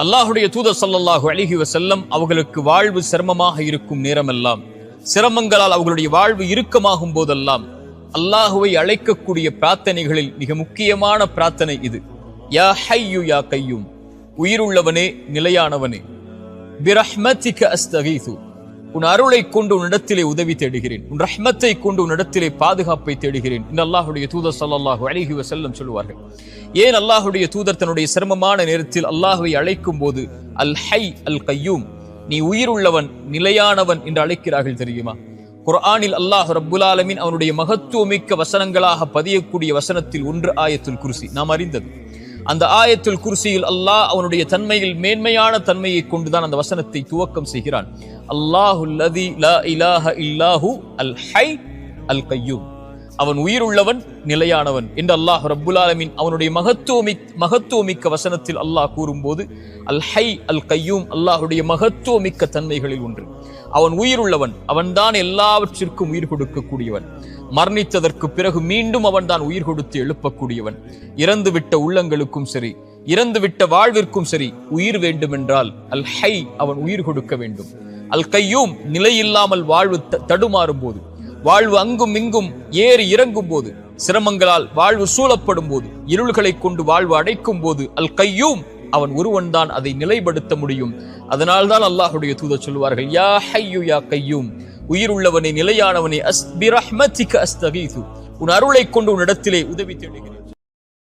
அல்லாஹுடைய தூதர் ஸல்லல்லாஹு அலைஹி வஸல்லம் அவர்களுக்கு வாழ்வு சிரமமாக இருக்கும் நேரமெல்லாம், சிரமங்களால் அவர்களுடைய வாழ்வு இறுக்கமாகும் போதெல்லாம் அல்லாஹுவை அழைக்கக்கூடிய பிரார்த்தனைகளில் மிக முக்கியமான பிரார்த்தனை இது. யா ஹய்யு யா கய்யூம், உயிருள்ளவனே நிலையானவனே, பிரஹ்மதிக அஸ்தகீது, உன் அருளை கொண்டு உன்னிடத்திலே உதவி தேடுகிறேன், உன் ரஹ்மத்தை கொண்டு உன்னிடத்திலே பாதுகாப்பை தேடுகிறேன் என்று அல்லாஹுடைய தூதர் ஸல்லல்லாஹு அலைஹி வஸல்லம் சொல்லுவார்கள். ஏன் அல்லாஹுடைய தூதர் தன்னுடைய சிரமமான நேரத்தில் அல்லாஹுவை அழைக்கும் போது அல் ஹை அல் கய்யூம், நீ உயிருள்ளவன் நிலையானவன் என்று அழைக்கிறார்கள் தெரியுமா? குர்ஆனில் அல்லாஹ் ரப்புல் ஆலமீன் அவனுடைய மகத்துவமிக்க வசனங்களாக பதியக்கூடிய வசனத்தில் ஒன்று ஆயத்துல் குர்சி. நாம் அறிந்தது. அந்த ஆயத்துல் குர்சியில் அல்லாஹ் அவனுடைய தன்மையில் மேன்மையான தன்மையை கொண்டுதான் அந்த வசனத்தை துவக்கம் செய்கிறான். அல்லாஹுல் லதி லா இலாஹ இல்லாஹு அல் ஹை அல் கய்யூம், அவன் உயிருள்ளவன் நிலையானவன் என்று அல்லாஹ் ரப்புல் ஆலமீன் அவனுடைய மகத்துவமிக்க வசனத்தில் அல்லாஹ் கூறும்போது அல் ஹை அல் கய்யூம் அல்லாஹுடைய மகத்துவமிக்க தன்மைகளில் ஒன்று. அவன் உயிருள்ளவன், அவன்தான் எல்லாவற்றிற்கும் உயிர் கொடுக்கக்கூடியவன். மரணித்ததற்கு பிறகு மீண்டும் அவன்தான் உயிர் கொடுத்து எழுப்பக்கூடியவன். இறந்துவிட்ட உள்ளங்களுக்கும் சரி, இறந்துவிட்ட வாழ்விற்கும் சரி, உயிர் வேண்டுமென்றால் அல் ஹை அவன் உயிர் கொடுக்க வேண்டும். அல் கய்யூம் நிலையில்லாமல் வாழ்வு தடுமாறும் போது, வாழ்வு அங்கும் இங்கும் ஏறி இறங்கும் போது, சிரமங்களால் வாழ்வு சூழப்படும் போது, இருள்களை கொண்டு வாழ்வு அடைக்கும் போது அல் கய்யூம் அவன் ஒருவன் தான் அதை நிலைப்படுத்த முடியும். அதனால்தான் அல்லாஹுடைய தூதர் சொல்வார்கள், யா ஹய்யு யா கய்யூம், உயிருள்ளவனே நிலையானவனே, பிரஹ்மதிக அஸ்தகீது, உன் அருளை கொண்டு உன்னிடத்திலே உதவி தேடுகிறேன்.